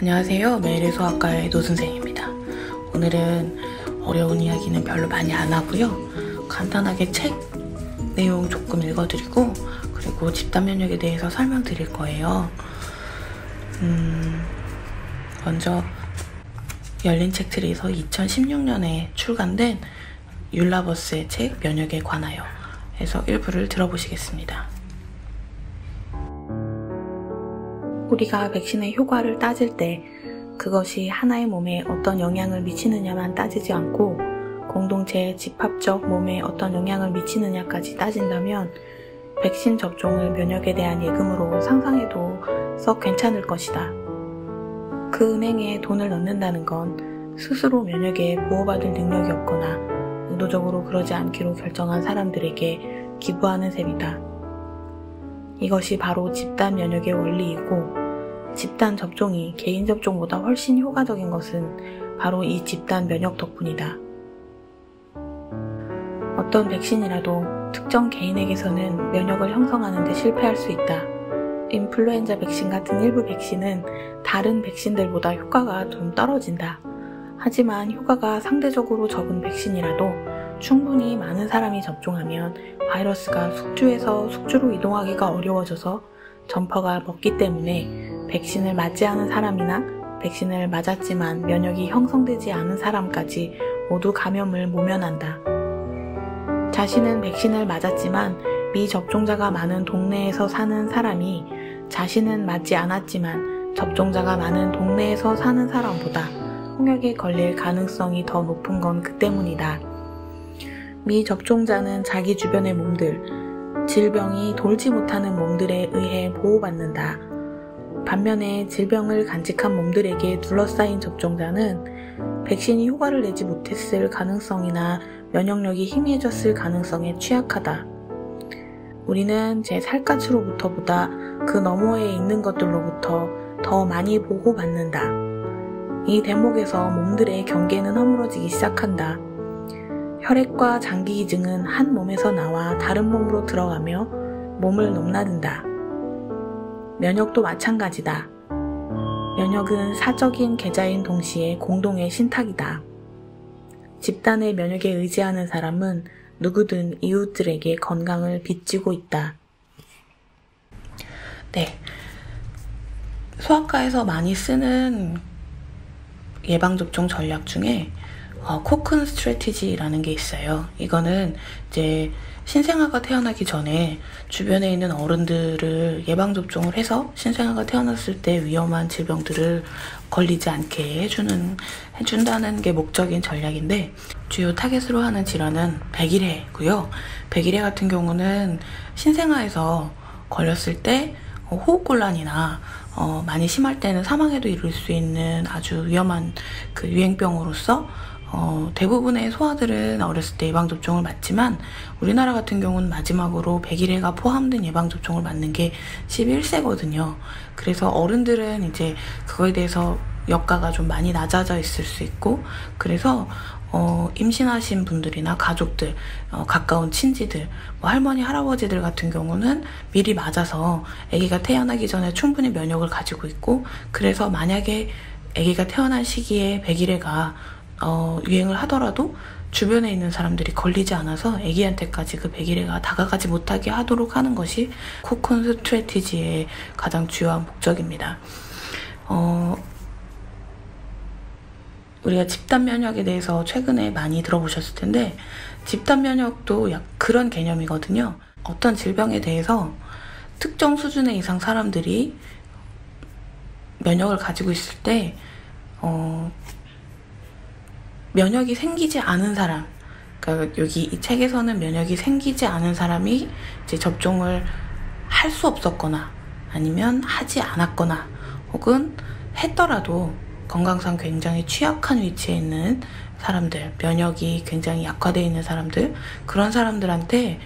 안녕하세요. 매일의 소아과의 노선생입니다. 오늘은 어려운 이야기는 별로 많이 안 하고요. 간단하게 책 내용 조금 읽어드리고 그리고 집단 면역에 대해서 설명드릴 거예요. 먼저 열린 책트리에서 2016년에 출간된 율라버스의 책 면역에 관하여 해서 일부를 들어보시겠습니다. 우리가 백신의 효과를 따질 때 그것이 하나의 몸에 어떤 영향을 미치느냐만 따지지 않고 공동체의 집합적 몸에 어떤 영향을 미치느냐까지 따진다면 백신 접종을 면역에 대한 예금으로 상상해도 썩 괜찮을 것이다. 그 은행에 돈을 넣는다는 건 스스로 면역에 보호받을 능력이 없거나 의도적으로 그러지 않기로 결정한 사람들에게 기부하는 셈이다. 이것이 바로 집단 면역의 원리이고 집단 접종이 개인 접종보다 훨씬 효과적인 것은 바로 이 집단 면역 덕분이다. 어떤 백신이라도 특정 개인에게서는 면역을 형성하는 데 실패할 수 있다. 인플루엔자 백신 같은 일부 백신은 다른 백신들보다 효과가 좀 떨어진다. 하지만 효과가 상대적으로 적은 백신이라도 충분히 많은 사람이 접종하면 바이러스가 숙주에서 숙주로 이동하기가 어려워져서 전파가 먹기 때문에 백신을 맞지 않은 사람이나 백신을 맞았지만 면역이 형성되지 않은 사람까지 모두 감염을 모면한다. 자신은 백신을 맞았지만 미접종자가 많은 동네에서 사는 사람이 자신은 맞지 않았지만 접종자가 많은 동네에서 사는 사람보다 홍역에 걸릴 가능성이 더 높은 건 그 때문이다. 미접종자는 자기 주변의 몸들, 질병이 돌지 못하는 몸들에 의해 보호받는다. 반면에 질병을 간직한 몸들에게 둘러싸인 접종자는 백신이 효과를 내지 못했을 가능성이나 면역력이 희미해졌을 가능성에 취약하다. 우리는 제 살갗으로부터보다 그 너머에 있는 것들로부터 더 많이 보호받는다. 이 대목에서 몸들의 경계는 허물어지기 시작한다. 혈액과 장기기증은 한 몸에서 나와 다른 몸으로 들어가며 몸을 넘나든다. 면역도 마찬가지다. 면역은 사적인 계좌인 동시에 공동의 신탁이다. 집단의 면역에 의지하는 사람은 누구든 이웃들에게 건강을 빚지고 있다. 네, 소아과에서 많이 쓰는 예방접종 전략 중에 코큰 스트래티지라는 게 있어요. 이거는 이제 신생아가 태어나기 전에 주변에 있는 어른들을 예방접종을 해서 신생아가 태어났을 때 위험한 질병들을 걸리지 않게 해준다는 게 목적인 전략인데 주요 타겟으로 하는 질환은 백일해고요. 백일해 같은 경우는 신생아에서 걸렸을 때 호흡곤란이나 많이 심할 때는 사망에도 이를 수 있는 아주 위험한 그 유행병으로서 대부분의 소아들은 어렸을 때 예방접종을 맞지만 우리나라 같은 경우는 마지막으로 백일해가 포함된 예방접종을 맞는 게 11세거든요. 그래서 어른들은 이제 그거에 대해서 역가가 좀 많이 낮아져 있을 수 있고 그래서 임신하신 분들이나 가족들, 가까운 친지들, 할머니, 할아버지들 같은 경우는 미리 맞아서 아기가 태어나기 전에 충분히 면역을 가지고 있고 그래서 만약에 아기가 태어난 시기에 백일해가 유행을 하더라도 주변에 있는 사람들이 걸리지 않아서 아기한테까지 그 백일해가 다가가지 못하게 하도록 하는 것이 코큰 스트래티지의 가장 주요한 목적입니다. 우리가 집단 면역에 대해서 최근에 많이 들어보셨을 텐데 집단 면역도 그런 개념이거든요. 어떤 질병에 대해서 특정 수준의 이상 사람들이 면역을 가지고 있을 때 면역이 생기지 않은 사람, 그러니까 여기 이 책에서는 면역이 생기지 않은 사람이 이제 접종을 할 수 없었거나 아니면 하지 않았거나 혹은 했더라도 건강상 굉장히 취약한 위치에 있는 사람들, 면역이 굉장히 약화되어 있는 사람들, 그런 사람들한테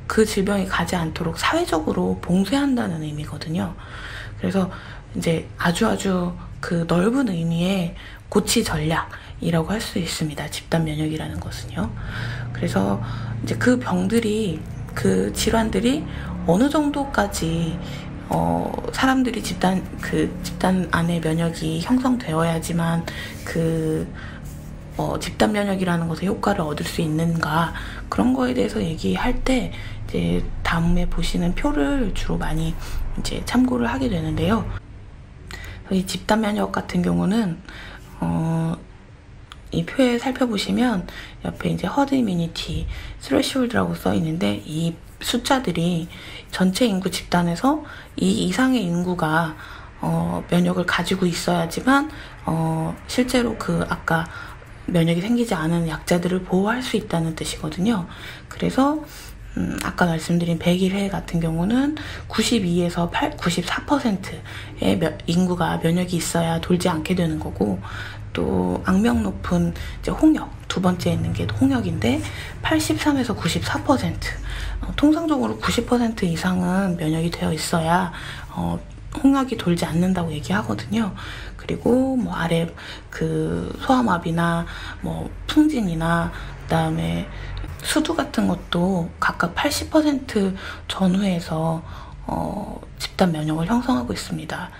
그 질병이 가지 않도록 사회적으로 봉쇄한다는 의미거든요. 그래서 이제 아주 그 넓은 의미의 고치 전략이라고 할 수 있습니다. 집단 면역이라는 것은요. 그래서 이제 그 병들이, 그 질환들이 어느 정도까지 사람들이 집단 안에 면역이 형성되어야지만 집단 면역이라는 것의 효과를 얻을 수 있는가, 그런 거에 대해서 얘기할 때 이제 다음에 보시는 표를 주로 많이 이제 참고를 하게 되는데요. 이 집단 면역 같은 경우는 이 표에 살펴보시면 옆에 이제 허드 이뮤니티 스레시홀드라고 써 있는데, 이 숫자들이 전체 인구 집단에서 이 이상의 인구가 면역을 가지고 있어야지만 실제로 아까 면역이 생기지 않은 약자들을 보호할 수 있다는 뜻이거든요. 그래서 아까 말씀드린 100일 같은 경우는 92에서 94%의 인구가 면역이 있어야 돌지 않게 되는 거고, 또 악명 높은 이제 홍역, 두 번째 있는 게 홍역인데 83에서 94%, 통상적으로 90% 이상은 면역이 되어 있어야 홍역이 돌지 않는다고 얘기하거든요. 그리고 뭐 아래 소아마비나 뭐 풍진이나 그다음에 수두 같은 것도 각각 80% 전후에서 집단 면역을 형성하고 있습니다.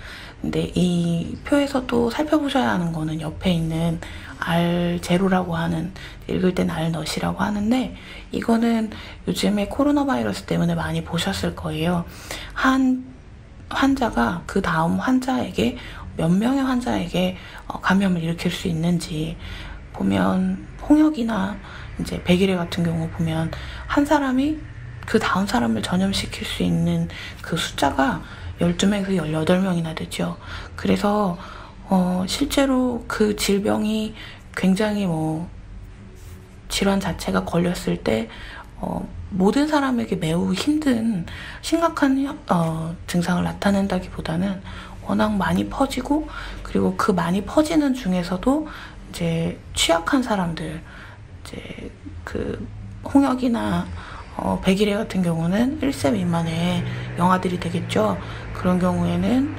근데 이 표에서 또 살펴보셔야 하는 거는 옆에 있는 R0라고 하는, 읽을 땐 R넛이라고 하는데, 이거는 요즘에 코로나 바이러스 때문에 많이 보셨을 거예요. 한 환자가 그 다음 환자에게 몇 명의 환자에게 감염을 일으킬 수 있는지 보면, 홍역이나 이제 100일에 같은 경우 보면 한 사람이 그 다음 사람을 전염시킬 수 있는 그 숫자가 12명에서 18명이나 되죠. 그래서 실제로 그 질병이 굉장히 질환 자체가 걸렸을 때 모든 사람에게 매우 힘든 심각한 증상을 나타낸다기보다는 워낙 많이 퍼지고, 그리고 그 많이 퍼지는 중에서도 이제 취약한 사람들, 이제 홍역이나 100일에 같은 경우는 1세 미만의 영아들이 되겠죠. 그런 경우에는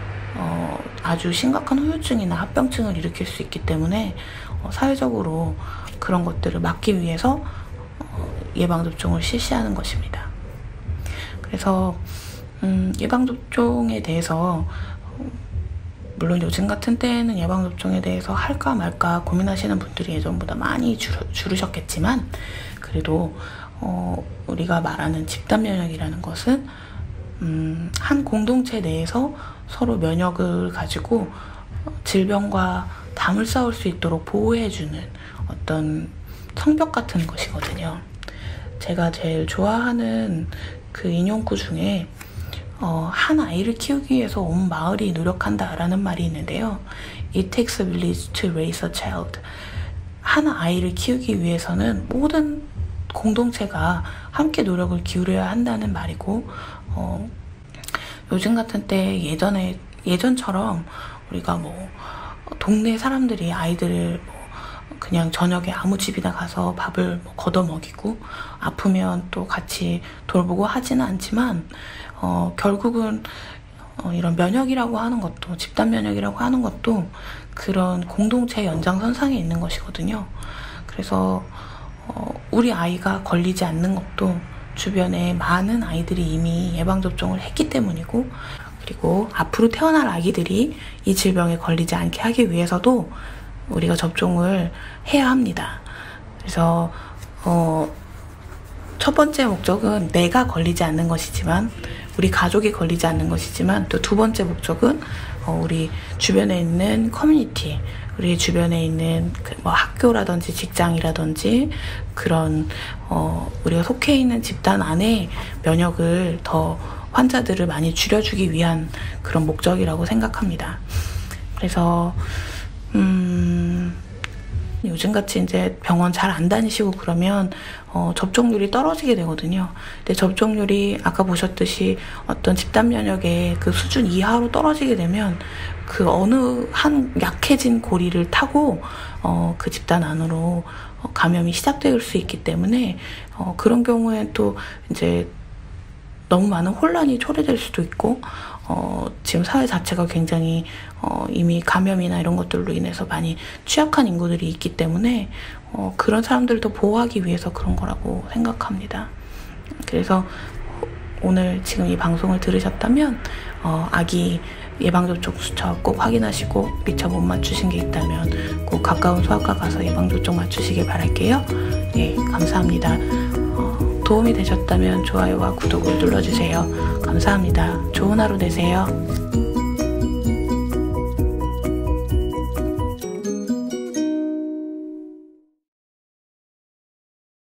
아주 심각한 후유증이나 합병증을 일으킬 수 있기 때문에 사회적으로 그런 것들을 막기 위해서 예방접종을 실시하는 것입니다. 그래서 예방접종에 대해서 물론 요즘 같은 때에는 예방접종에 대해서 할까 말까 고민하시는 분들이 예전보다 많이 줄으셨겠지만, 그래도 우리가 말하는 집단 면역이라는 것은 한 공동체 내에서 서로 면역을 가지고 질병과 담을 쌓을 수 있도록 보호해주는 어떤 성벽 같은 것이거든요. 제가 제일 좋아하는 그 인용구 중에 한 아이를 키우기 위해서 온 마을이 노력한다라는 말이 있는데요. It takes a village to raise a child. 한 아이를 키우기 위해서는 모든 공동체가 함께 노력을 기울여야 한다는 말이고, 요즘 같은 때 예전처럼 우리가 동네 사람들이 아이들을 그냥 저녁에 아무 집이나 가서 밥을 걷어 먹이고 아프면 또 같이 돌보고 하지는 않지만, 결국은 이런 면역이라고 하는 것도, 집단 면역이라고 하는 것도 그런 공동체 연장선상에 있는 것이거든요. 그래서 우리 아이가 걸리지 않는 것도 주변에 많은 아이들이 이미 예방접종을 했기 때문이고, 그리고 앞으로 태어날 아기들이 이 질병에 걸리지 않게 하기 위해서도 우리가 접종을 해야 합니다. 그래서 첫 번째 목적은 내가 걸리지 않는 것이지만, 우리 가족이 걸리지 않는 것이지만, 또 두 번째 목적은 우리 주변에 있는 커뮤니티, 우리 주변에 있는 학교라든지 직장이라든지 그런 우리가 속해 있는 집단 안에 면역을 더 환자들을 많이 줄여주기 위한 그런 목적이라고 생각합니다. 그래서 요즘같이 이제 병원 잘 안 다니시고 그러면 접종률이 떨어지게 되거든요. 근데 접종률이 아까 보셨듯이 어떤 집단 면역의 그 수준 이하로 떨어지게 되면 그 어느 한 약해진 고리를 타고 그 집단 안으로 감염이 시작될 수 있기 때문에 그런 경우에 또 이제 너무 많은 혼란이 초래될 수도 있고, 지금 사회 자체가 굉장히 이미 감염이나 이런 것들로 인해서 많이 취약한 인구들이 있기 때문에 그런 사람들을 더 보호하기 위해서 그런 거라고 생각합니다. 그래서 오늘 지금 이 방송을 들으셨다면 아기 예방접종 수처 꼭 확인하시고 미처 못 맞추신 게 있다면 꼭 가까운 소아과 가서 예방접종 맞추시길 바랄게요. 네, 감사합니다. 도움이 되셨다면 좋아요와 구독을 눌러주세요. 감사합니다. 좋은 하루 되세요.